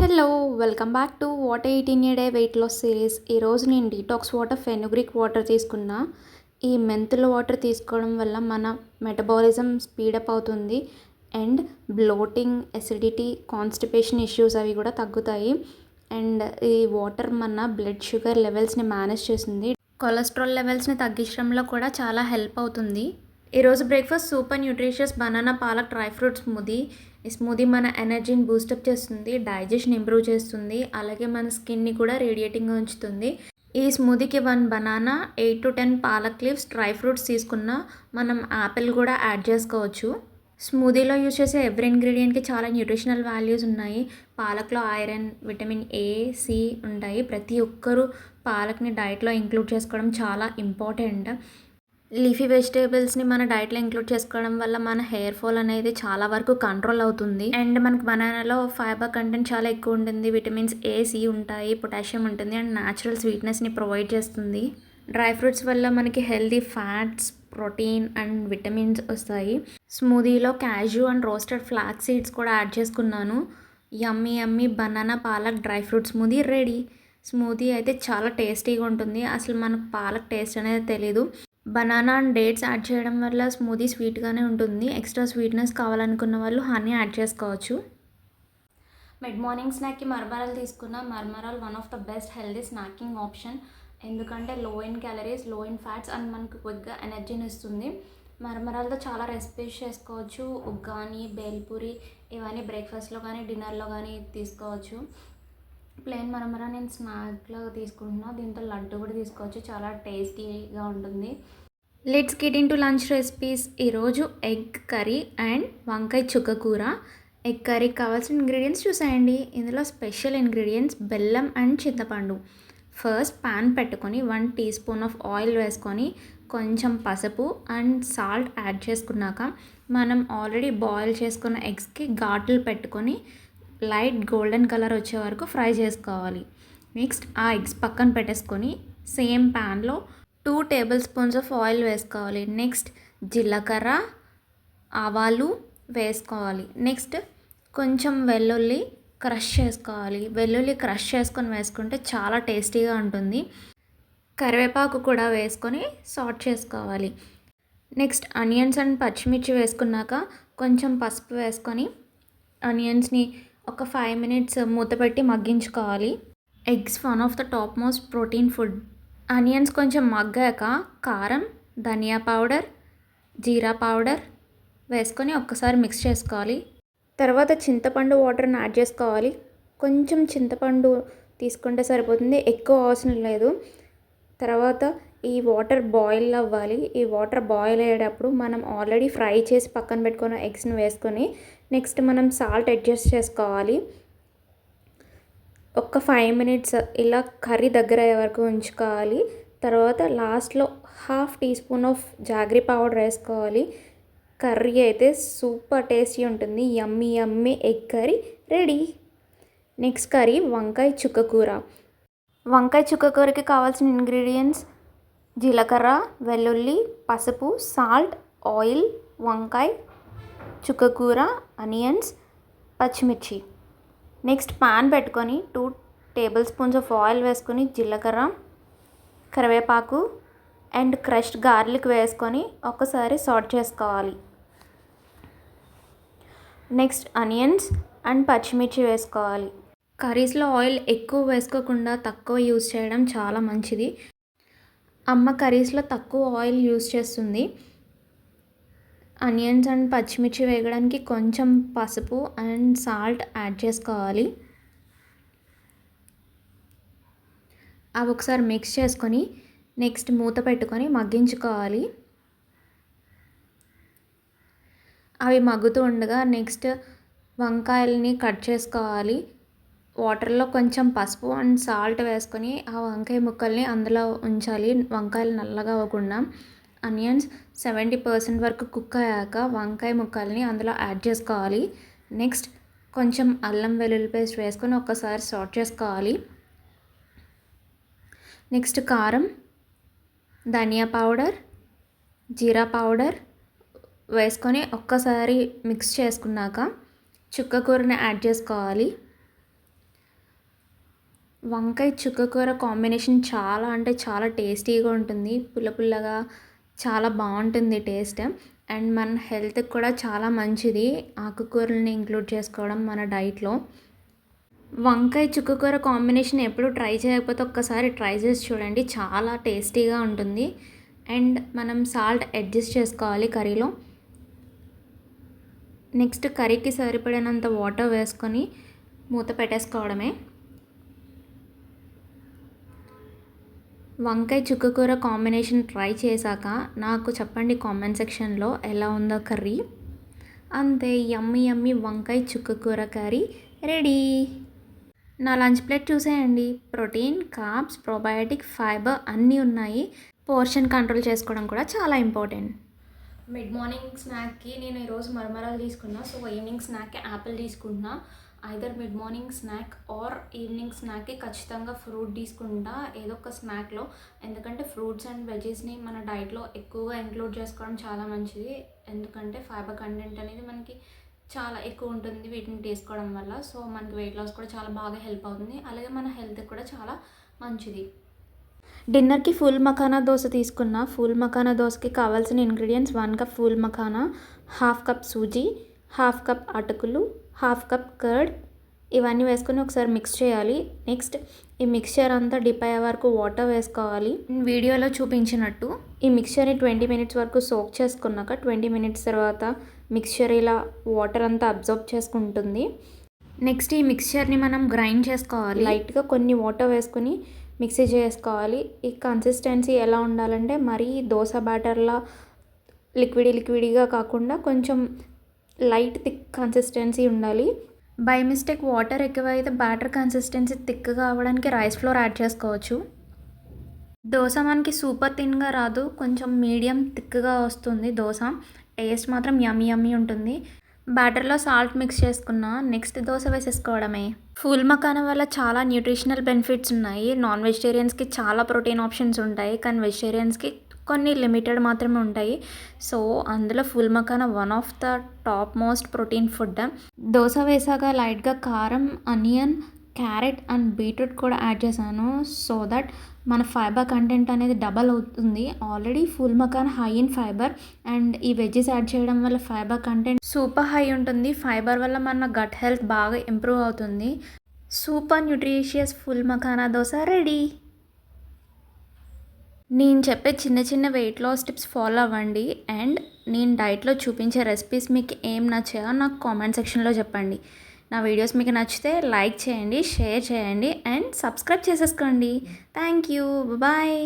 Hello! Welcome back to what I eat in a day weight loss series. ఈరోజు నేను detox water, fenugreek water తీసుకున్నా. ఈ మెంతుల water తీసుకోవడం వల్ల మన మెటబాలిజం స్పీడప్ అవుతుంది and bloating, acidity, constipation issues అవి కూడా తగ్గుతాయి. అండ్ ఈ వాటర్ మన బ్లడ్ షుగర్ లెవెల్స్ని మేనేజ్ చేస్తుంది. కొలెస్ట్రాల్ లెవెల్స్ని తగ్గించడంలో కూడా చాలా హెల్ప్ అవుతుంది. ఈరోజు breakfast super nutritious banana palak dry fruit smoothie. ఈ స్మూదీ మన ఎనర్జీని బూస్టప్ చేస్తుంది, డైజెషన్ ఇంప్రూవ్ చేస్తుంది, అలాగే మన స్కిన్ని కూడా రేడియేటింగ్గా ఉంచుతుంది. ఈ స్మూదీకి 1 banana, 8 to 10 palak leaves, dry fruits తీసుకున్న మనం యాపిల్ కూడా యాడ్ చేసుకోవచ్చు. స్మూదీలో యూజ్ చేసే ఎవ్రీ ఇంగ్రీడియంట్కి చాలా న్యూట్రిషనల్ వాల్యూస్ ఉన్నాయి. పాలక్లో ఐరన్, విటమిన్ ఏ, సి ఉంటాయి. ప్రతి ఒక్కరూ పాలక్ని డైట్లో ఇంక్లూడ్ చేసుకోవడం చాలా ఇంపార్టెంట్. లీఫీ వెజిటేబుల్స్ని మన డైట్లో ఇంక్లూడ్ చేసుకోవడం వల్ల మన హెయిర్ ఫాల్ అనేది చాలా వరకు కంట్రోల్ అవుతుంది. అండ్ మనకు బనానాలో ఫైబర్ కంటెంట్ చాలా ఎక్కువ ఉంటుంది. విటమిన్స్ ఏ, సి ఉంటాయి, పొటాషియం ఉంటుంది అండ్ న్యాచురల్ స్వీట్నెస్ని ప్రొవైడ్ చేస్తుంది. డ్రై ఫ్రూట్స్ వల్ల మనకి healthy fats, protein and vitamins వస్తాయి. స్మూదీలో cashew and roasted flax seeds కూడా యాడ్ చేసుకున్నాను. Yummy yummy banana palak dry fruit smoothie ready. Smoothie అయితే చాలా టేస్టీగా ఉంటుంది. అసలు మనకు పాలక్ టేస్ట్ అనేది తెలీదు. బనానా అండ్ డేట్స్ యాడ్ చేయడం వల్ల స్మూదీ స్వీట్గానే ఉంటుంది. ఎక్స్ట్రా స్వీట్నెస్ కావాలనుకున్న వాళ్ళు హనీ యాడ్ చేసుకోవచ్చు. మిడ్ మార్నింగ్ స్నాక్కి మరమరాలు తీసుకున్న. మరమరాలు one of the best healthy snacking option. ఎందుకంటే low in calories, low in fats and మనకు క్విక్గా ఎనర్జీని ఇస్తుంది. మరమరాలతో చాలా రెసిపీస్ చేసుకోవచ్చు. ఉగ్గాని, బేల్పూరి ఇవన్నీ బ్రేక్ఫాస్ట్లో కానీ డిన్నర్లో కానీ తీసుకోవచ్చు. ప్లెయిన్ మరమరా నేను స్నాక్లో తీసుకుంటున్నా. దీంతో లడ్డు కూడా తీసుకోవచ్చు, చాలా టేస్టీగా ఉంటుంది. Let's get in to lunch recipes. ఈరోజు ఎగ్ కర్రీ అండ్ వంకాయ చుక్కకూర. ఎగ్ కర్రీకి కావాల్సిన ఇంగ్రీడియంట్స్ చూసేయండి. ఇందులో స్పెషల్ ఇంగ్రీడియంట్స్ బెల్లం అండ్ చింతపండు. ఫస్ట్ ప్యాన్ పెట్టుకొని 1 teaspoon ఆఫ్ ఆయిల్ వేసుకొని కొంచెం పసుపు అండ్ సాల్ట్ యాడ్ చేసుకున్నాక మనం ఆల్రెడీ బాయిల్ చేసుకున్న ఎగ్స్కి ఘాట్లు పెట్టుకొని లైట్ గోల్డెన్ కలర్ వచ్చే వరకు ఫ్రై చేసుకోవాలి. నెక్స్ట్ ఆ ఎగ్స్ పక్కన పెట్టేసుకొని సేమ్ ప్యాన్లో 2 tablespoons ఆఫ్ ఆయిల్ వేసుకోవాలి. నెక్స్ట్ జీలకర్ర, ఆవాలు వేసుకోవాలి. నెక్స్ట్ కొంచెం వెల్లుల్లి క్రష్ చేసుకోవాలి. వెల్లుల్లి క్రష్ చేసుకొని వేసుకుంటే చాలా టేస్టీగా ఉంటుంది. కరివేపాకు కూడా వేసుకొని సాట్ చేసుకోవాలి. నెక్స్ట్ ఆనియన్స్ అండ్ పచ్చిమిర్చి వేసుకున్నాక కొంచెం పసుపు వేసుకొని ఆనియన్స్ని ఒక 5 minutes మూత పెట్టి మగ్గించుకోవాలి. Eggs one of the top most protein food. Onions కొంచెం మగ్గాక కారం, ధనియా పౌడర్, జీరా పౌడర్ వేసుకొని ఒక్కసారి మిక్స్ చేసుకోవాలి. తర్వాత చింతపండు వాటర్ని యాడ్ చేసుకోవాలి. కొంచెం చింతపండు తీసుకుంటే సరిపోతుంది, ఎక్కువ అవసరం లేదు. తర్వాత ఈ వాటర్ బాయిల్ అవ్వాలి. ఈ వాటర్ బాయిల్ అయ్యేటప్పుడు మనం ఆల్రెడీ ఫ్రై చేసి పక్కన పెట్టుకున్న ఎగ్స్ని వేసుకొని నెక్స్ట్ మనం సాల్ట్ అడ్జస్ట్ చేసుకోవాలి. ఒక 5 minutes ఇలా కర్రీ దగ్గర అయ్యే వరకు ఉంచుకోవాలి. తర్వాత లాస్ట్లో 1/2 teaspoon ఆఫ్ జాగరీ పౌడర్ వేసుకోవాలి. కర్రీ అయితే సూపర్ టేస్టీ ఉంటుంది. Yummy yummy egg curry ready. Next curry వంకాయ చుక్కకూర. వంకాయ చుక్కకూరకి కావాల్సిన ఇంగ్రీడియంట్స్ జీలకర్ర, వెల్లుల్లి, పసుపు, సాల్ట్, ఆయిల్, వంకాయ, చుక్కకూర, ఆనియన్స్, పచ్చిమిర్చి. నెక్స్ట్ పాన్ పెట్టుకొని 2 tablespoons ఆఫ్ ఆయిల్ వేసుకొని జీలకర్ర, కరివేపాకు అండ్ క్రష్డ్ గార్లిక్ వేసుకొని ఒకసారి సాట్ చేసుకోవాలి. నెక్స్ట్ ఆనియన్స్ అండ్ పచ్చిమిర్చి వేసుకోవాలి. కర్రీస్లో ఆయిల్ ఎక్కువ వేసుకోకుండా తక్కువ యూజ్ చేయడం చాలా మంచిది. అమ్మ కర్రీస్లో తక్కువ ఆయిల్ యూజ్ చేస్తుంది. ఆనియన్స్ అండ్ పచ్చిమిర్చి వేగడానికి కొంచెం పసుపు అండ్ సాల్ట్ యాడ్ చేసుకోవాలి. అవి ఒకసారి మిక్స్ చేసుకొని నెక్స్ట్ మూత పెట్టుకొని మగ్గించుకోవాలి. అవి మగ్గుతూ ఉండగా నెక్స్ట్ వంకాయలని కట్ చేసుకోవాలి. వాటర్లో కొంచెం పసుపు అండ్ సాల్ట్ వేసుకొని ఆ వంకాయ ముక్కల్ని అందులో ఉంచాలి, వంకాయలు నల్లగా అవ్వకుండా. ఆనియన్స్ 70% వరకు కుక్ అయ్యాక వంకాయ ముక్కల్ని అందులో యాడ్ చేసుకోవాలి. నెక్స్ట్ కొంచెం అల్లం వెల్లుల్లి పేస్ట్ వేసుకొని ఒక్కసారి సాట్ చేసుకోవాలి. నెక్స్ట్ కారం, ధనియా పౌడర్, జీరా పౌడర్ వేసుకొని ఒక్కసారి మిక్స్ చేసుకున్నాక చుక్కకూరని యాడ్ చేసుకోవాలి. వంకాయ చుక్కకూర కాంబినేషన్ చాలా అంటే చాలా టేస్టీగా ఉంటుంది. పుల్ల పుల్లగా చాలా బావుంటుంది టేస్ట్. అండ్ మన హెల్త్‌కి కూడా చాలా మంచిది. ఆకుకూరలని ఇంక్లూడ్ చేసుకోవడం మన డైట్‌లో. వంకాయ చుక్కకూర కాంబినేషన్ ఎప్పుడు ట్రై చేయకపోతే ఒక్కసారి ట్రై చేసి చూడండి. చాలా టేస్టీగా ఉంటుంది. అండ్ మనం సాల్ట్ అడ్జస్ట్ చేసుకోవాలి కర్రీలో. నెక్స్ట్ కర్రీకి సరిపడినంత వాటర్ వేసుకొని మూత పెట్టేసుకోవడమే. వంకాయ చుక్కకూర కాంబినేషన్ ట్రై చేశాక నాకు చెప్పండి కామెంట్ సెక్షన్లో ఎలా ఉందో కర్రీ. అంతే, యమ్మీ యమ్మీ వంకాయ చుక్కకూర కర్రీ రెడీ. నా లంచ్ ప్లేట్ చూసేయండి. ప్రోటీన్, కార్బ్స్, ప్రోబయోటిక్, ఫైబర్ అన్నీ ఉన్నాయి. పోర్షన్ కంట్రోల్ చేసుకోవడం కూడా చాలా ఇంపార్టెంట్. మిడ్ మార్నింగ్ స్నాక్కి నేను ఈరోజు మరమరాలు తీసుకున్నా. సో ఈవినింగ్ స్నాక్కి యాపిల్ తీసుకుంటున్నా. Either mid morning snack or evening స్నాక్కి ఖచ్చితంగా ఫ్రూట్ తీసుకుంటా ఏదో ఒక స్నాక్లో. ఎందుకంటే ఫ్రూట్స్ అండ్ వెజెస్ని మన డైట్లో ఎక్కువగా ఇంక్లూడ్ చేసుకోవడం చాలా మంచిది. ఎందుకంటే ఫైబర్ కంటెంట్ అనేది మనకి చాలా ఎక్కువ ఉంటుంది వీటిని తీసుకోవడం వల్ల. సో మనకి వెయిట్ లాస్ కూడా చాలా బాగా హెల్ప్ అవుతుంది. అలాగే మన హెల్త్కి కూడా చాలా మంచిది. డిన్నర్కి ఫుల్ మఖానా దోశ తీసుకున్నా. ఫుల్ మఖానా దోశకి కావాల్సిన ingredients 1 cup full makhana, 1/2 cup suji, 1/2 cup అటుకులు, 1/2 కప్ కర్డ్. ఇవన్నీ వేసుకొని ఒకసారి మిక్స్ చేయాలి. నెక్స్ట్ ఈ మిక్స్చర్ అంతా డిప్ అయ్యే వరకు వాటర్ వేసుకోవాలి. వీడియోలో చూపించినట్టు ఈ మిక్స్చర్ని 20 మినిట్స్ వరకు సోక్ చేసుకున్నాక 20 మినిట్స్ తర్వాత మిక్స్చర్ ఇలా వాటర్ అంతా అబ్జర్వ్ చేసుకుంటుంది. నెక్స్ట్ ఈ మిక్స్చర్ని మనం గ్రైండ్ చేసుకోవాలి. లైట్గా కొన్ని వాటర్ వేసుకొని మిక్సీ చేసుకోవాలి. ఈ కన్సిస్టెన్సీ ఎలా ఉండాలంటే మరీ దోశ బ్యాటర్లా లిక్విడీగా కాకుండా కొంచెం లైట్ థిక్ కన్సిస్టెన్సీ ఉండాలి. బై మిస్టేక్ వాటర్ ఎక్కువైతే బ్యాటర్ కన్సిస్టెన్సీ థిక్గా అవ్వడానికి రైస్ ఫ్లోర్ యాడ్ చేసుకోవచ్చు. దోశ మనకి సూపర్ థిన్గా రాదు, కొంచెం మీడియం థిక్గా వస్తుంది దోశ. టేస్ట్ మాత్రం యమ్మీ ఉంటుంది. బ్యాటర్లో సాల్ట్ మిక్స్ చేసుకున్నా. నెక్స్ట్ దోశ వేసేసుకోవడమే. ఫుల్ మఖానా వల్ల చాలా న్యూట్రిషనల్ బెనిఫిట్స్ ఉన్నాయి. నాన్ వెజిటేరియన్స్కి చాలా ప్రోటీన్ ఆప్షన్స్ ఉంటాయి, కానీ వెజిటేరియన్స్కి కొన్ని లిమిటెడ్ మాత్రమే ఉంటాయి. సో అందులో full makhana one of the top most protein food. Dosa వేసాక లైట్గా కారం, ఆనియన్, క్యారెట్ అండ్ బీట్రూట్ కూడా యాడ్ చేశాను. సో దట్ మన ఫైబర్ కంటెంట్ అనేది డబల్ అవుతుంది. Already full makhana high in fibre and ఈ వెజ్జెస్ యాడ్ చేయడం వల్ల ఫైబర్ కంటెంట్ సూపర్ హై ఉంటుంది. ఫైబర్ వల్ల మన గట్ హెల్త్ బాగా ఇంప్రూవ్ అవుతుంది. Super nutritious full makhana dosa ready. నేను చెప్పే చిన్న వెయిట్ లాస్ టిప్స్ ఫాలో అవ్వండి. అండ్ నేను డైట్లో చూపించే రెసిపీస్ మీకు ఏం నచ్చాయో నాకు కామెంట్ సెక్షన్లో చెప్పండి. నా వీడియోస్ మీకు నచ్చితే లైక్ చేయండి, షేర్ చేయండి అండ్ సబ్స్క్రైబ్ చేసేసుకోండి. Thank you, bye.